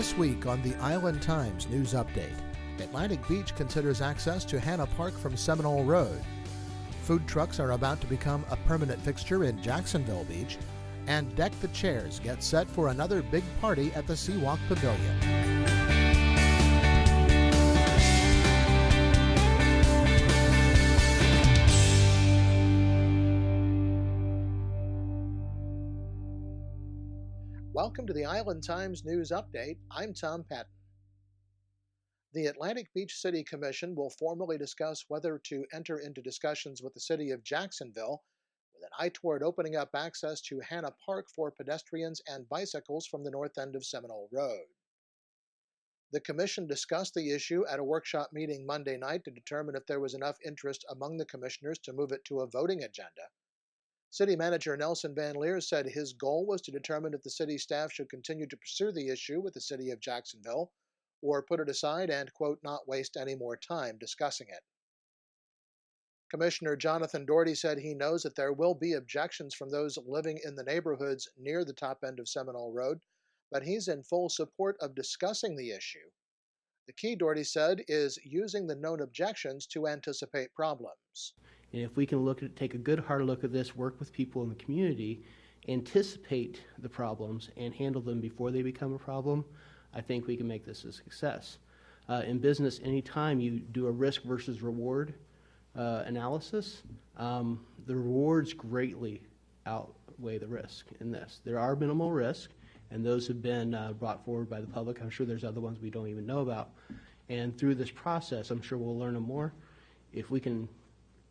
This week on the Island Times News Update, Atlantic Beach considers access to Hanna Park from Seminole Road. Food trucks are about to become a permanent fixture in Jacksonville Beach, and Deck the Chairs gets set for another big party at the Seawalk Pavilion. Welcome to the Island Times News Update. I'm Tom Patton. The Atlantic Beach City Commission will formally discuss whether to enter into discussions with the city of Jacksonville with an eye toward opening up access to Hanna Park for pedestrians and bicycles from the north end of Seminole Road. The commission discussed the issue at a workshop meeting Monday night to determine if there was enough interest among the commissioners to move it to a voting agenda. City Manager Nelson Van Leer said his goal was to determine if the city staff should continue to pursue the issue with the city of Jacksonville or put it aside and, quote, not waste any more time discussing it. Commissioner Jonathan Doherty said he knows that there will be objections from those living in the neighborhoods near the top end of Seminole Road, but he's in full support of discussing the issue. The key, Doherty said, is using the known objections to anticipate problems. And if we can take a good hard look at this, work with people in the community, anticipate the problems, and handle them before they become a problem, I think we can make this a success. In business, anytime you do a risk versus reward analysis, the rewards greatly outweigh the risk in this. There are minimal risks, and those have been brought forward by the public. I'm sure there's other ones we don't even know about. And through this process, I'm sure we'll learn more. If we can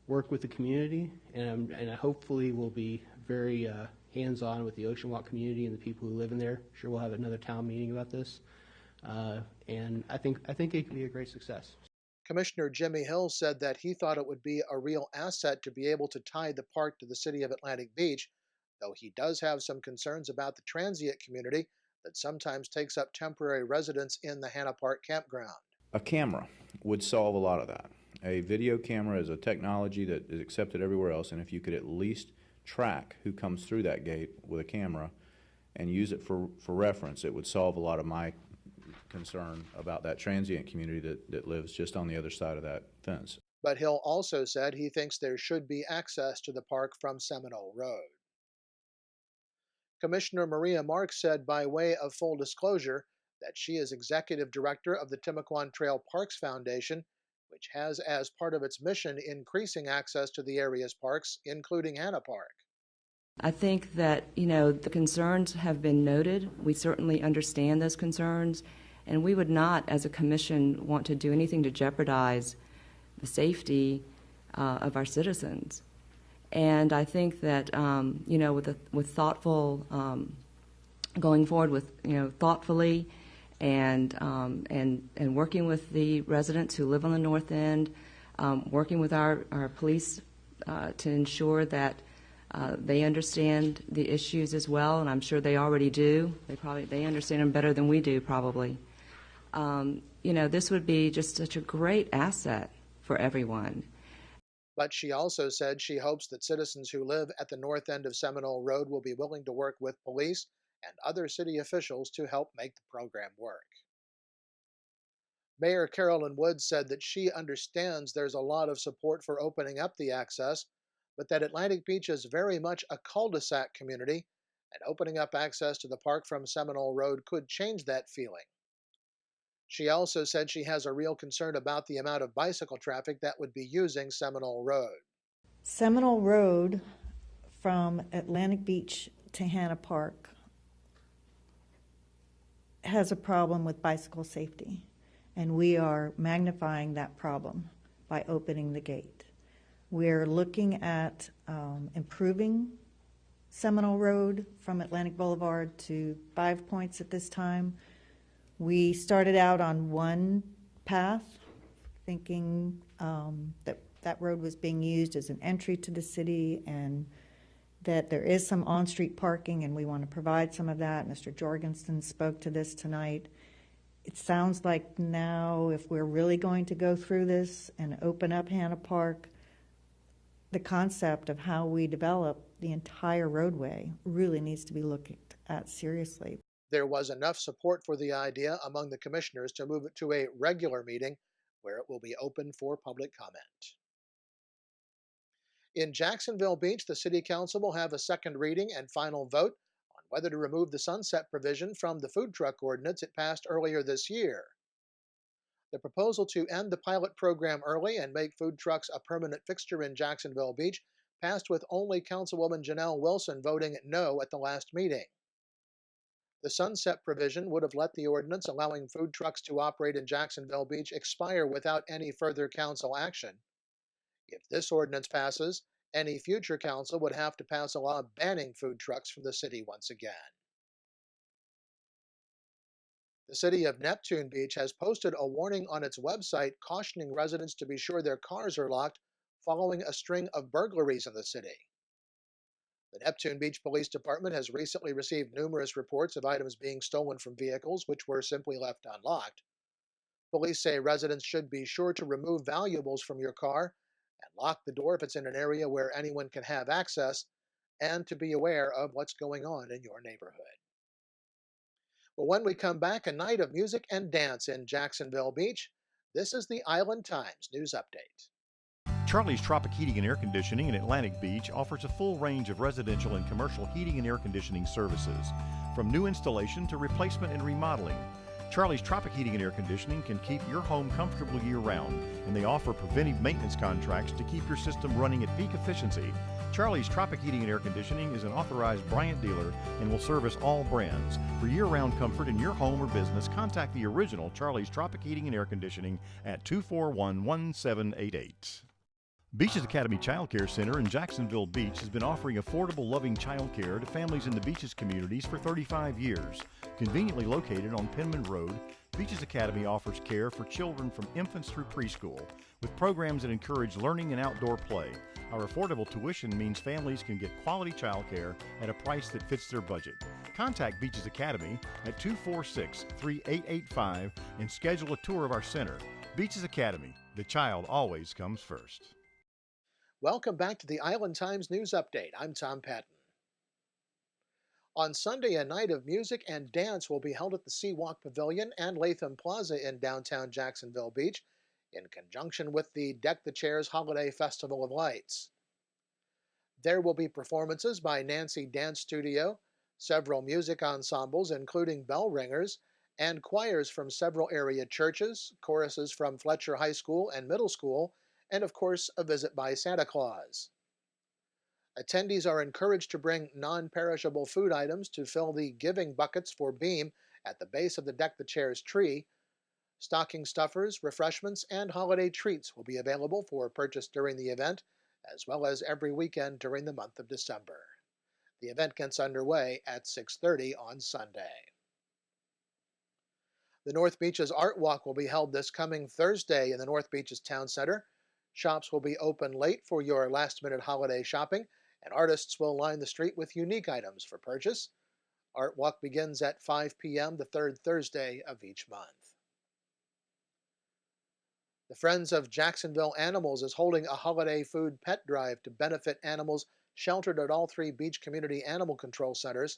work with the community, and hopefully we'll be very hands-on with the Ocean Walk community and the people who live in there. Sure, we'll have another town meeting about this, and I think it can be a great success. Commissioner Jimmy Hill said that he thought it would be a real asset to be able to tie the park to the city of Atlantic Beach, though he does have some concerns about the transient community that sometimes takes up temporary residence in the Hanna Park campground. A camera would solve a lot of that. A video camera is a technology that is accepted everywhere else, and if you could at least track who comes through that gate with a camera and use it for reference, it would solve a lot of my concern about that transient community that lives just on the other side of that fence. But Hill also said he thinks there should be access to the park from Seminole Road. Commissioner Maria Marks said by way of full disclosure that she is executive director of the Timucuan Trail Parks Foundation, which has as part of its mission increasing access to the area's parks, including Hanna Park. I think that, the concerns have been noted. We certainly understand those concerns, and we would not, as a commission, want to do anything to jeopardize the safety of our citizens. And I think that, with thoughtful, going forward with, thoughtfully, and working with the residents who live on the north end, working with our police to ensure that they understand the issues as well, and I'm sure they already do. They understand them better than we do, probably. This would be just such a great asset for everyone. But she also said she hopes that citizens who live at the north end of Seminole Road will be willing to work with police and other city officials to help make the program work. Mayor Carolyn Woods said that she understands there's a lot of support for opening up the access, but that Atlantic Beach is very much a cul-de-sac community, and opening up access to the park from Seminole Road could change that feeling. She also said she has a real concern about the amount of bicycle traffic that would be using Seminole Road. Seminole Road from Atlantic Beach to Hanna Park has a problem with bicycle safety, and we are magnifying that problem by opening the gate. We're looking at improving Seminole Road from Atlantic Boulevard to 5 points at this time. We started out on one path, thinking that road was being used as an entry to the city, and that there is some on-street parking, and we want to provide some of that. Mr. Jorgensen spoke to this tonight. It sounds like now, if we're really going to go through this and open up Hanna Park, the concept of how we develop the entire roadway really needs to be looked at seriously. There was enough support for the idea among the commissioners to move it to a regular meeting where it will be open for public comment. In Jacksonville Beach, the City Council will have a second reading and final vote on whether to remove the sunset provision from the food truck ordinance it passed earlier this year. The proposal to end the pilot program early and make food trucks a permanent fixture in Jacksonville Beach passed with only Councilwoman Janelle Wilson voting no at the last meeting. The sunset provision would have let the ordinance allowing food trucks to operate in Jacksonville Beach expire without any further council action. If this ordinance passes, any future council would have to pass a law banning food trucks from the city once again. The city of Neptune Beach has posted a warning on its website cautioning residents to be sure their cars are locked following a string of burglaries in the city. The Neptune Beach Police Department has recently received numerous reports of items being stolen from vehicles which were simply left unlocked. Police say residents should be sure to remove valuables from your car and lock the door if it's in an area where anyone can have access, and to be aware of what's going on in your neighborhood. Well, when we come back, a night of music and dance in Jacksonville Beach. This is the Island Times News Update. Charlie's Tropic Heating and Air Conditioning in Atlantic Beach offers a full range of residential and commercial heating and air conditioning services, from new installation to replacement and remodeling. Charlie's Tropic Heating and Air Conditioning can keep your home comfortable year-round, and they offer preventive maintenance contracts to keep your system running at peak efficiency. Charlie's Tropic Heating and Air Conditioning is an authorized Bryant dealer and will service all brands. For year-round comfort in your home or business, contact the original Charlie's Tropic Heating and Air Conditioning at 241-1788. Beaches Academy Child Care Center in Jacksonville Beach has been offering affordable, loving child care to families in the Beaches communities for 35 years. Conveniently located on Penman Road, Beaches Academy offers care for children from infants through preschool, with programs that encourage learning and outdoor play. Our affordable tuition means families can get quality child care at a price that fits their budget. Contact Beaches Academy at 246-3885 and schedule a tour of our center. Beaches Academy, the child always comes first. Welcome back to the Island Times News Update. I'm Tom Patton. On Sunday, a night of music and dance will be held at the Seawalk Pavilion and Latham Plaza in downtown Jacksonville Beach in conjunction with the Deck the Chairs Holiday Festival of Lights. There will be performances by Nancy Dance Studio, several music ensembles including bell ringers, and choirs from several area churches, choruses from Fletcher High School and Middle School, and of course a visit by Santa Claus. Attendees are encouraged to bring non-perishable food items to fill the giving buckets for Beam at the base of the Deck the Chairs tree. Stocking stuffers, refreshments, and holiday treats will be available for purchase during the event, as well as every weekend during the month of December. The event gets underway at 6:30 on Sunday. The North Beaches Art Walk will be held this coming Thursday in the North Beaches Town Center. Shops will be open late for your last-minute holiday shopping, and artists will line the street with unique items for purchase. Art Walk begins at 5 p.m. the third Thursday of each month. The Friends of Jacksonville Animals is holding a holiday food pet drive to benefit animals sheltered at all 3 beach community animal control centers.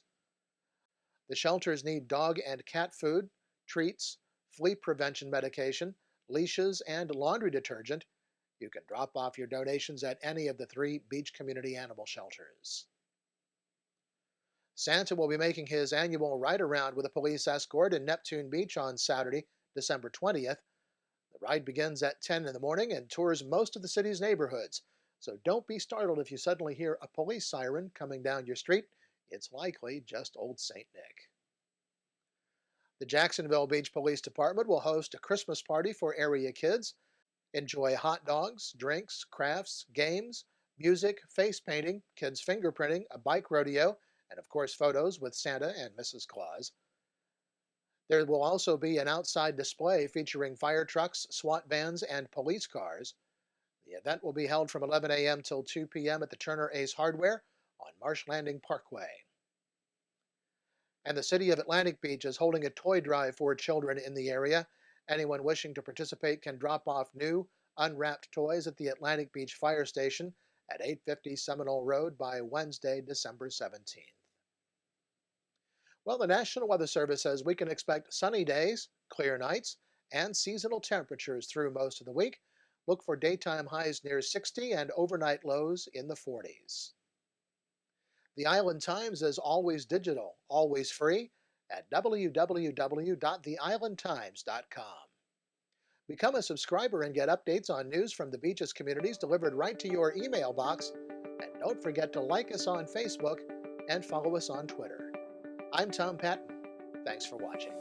The shelters need dog and cat food, treats, flea prevention medication, leashes, and laundry detergent. You can drop off your donations at any of the 3 beach community animal shelters. Santa will be making his annual ride-around with a police escort in Neptune Beach on Saturday, December 20th. The ride begins at 10 in the morning and tours most of the city's neighborhoods, so don't be startled if you suddenly hear a police siren coming down your street. It's likely just old St. Nick. The Jacksonville Beach Police Department will host a Christmas party for area kids. Enjoy hot dogs, drinks, crafts, games, music, face painting, kids fingerprinting, a bike rodeo, and of course photos with Santa and Mrs. Claus. There will also be an outside display featuring fire trucks, SWAT vans, and police cars. The event will be held from 11 a.m. till 2 p.m. at the Turner Ace Hardware on Marsh Landing Parkway. And the city of Atlantic Beach is holding a toy drive for children in the area. Anyone wishing to participate can drop off new, unwrapped toys at the Atlantic Beach Fire Station at 850 Seminole Road by Wednesday, December 17th. Well, the National Weather Service says we can expect sunny days, clear nights, and seasonal temperatures through most of the week. Look for daytime highs near 60 and overnight lows in the 40s. The Island Times is always digital, always free at www.theislandtimes.com. Become a subscriber and get updates on news from the beach's communities delivered right to your email box. And don't forget to like us on Facebook and follow us on Twitter. I'm Tom Patton. Thanks for watching.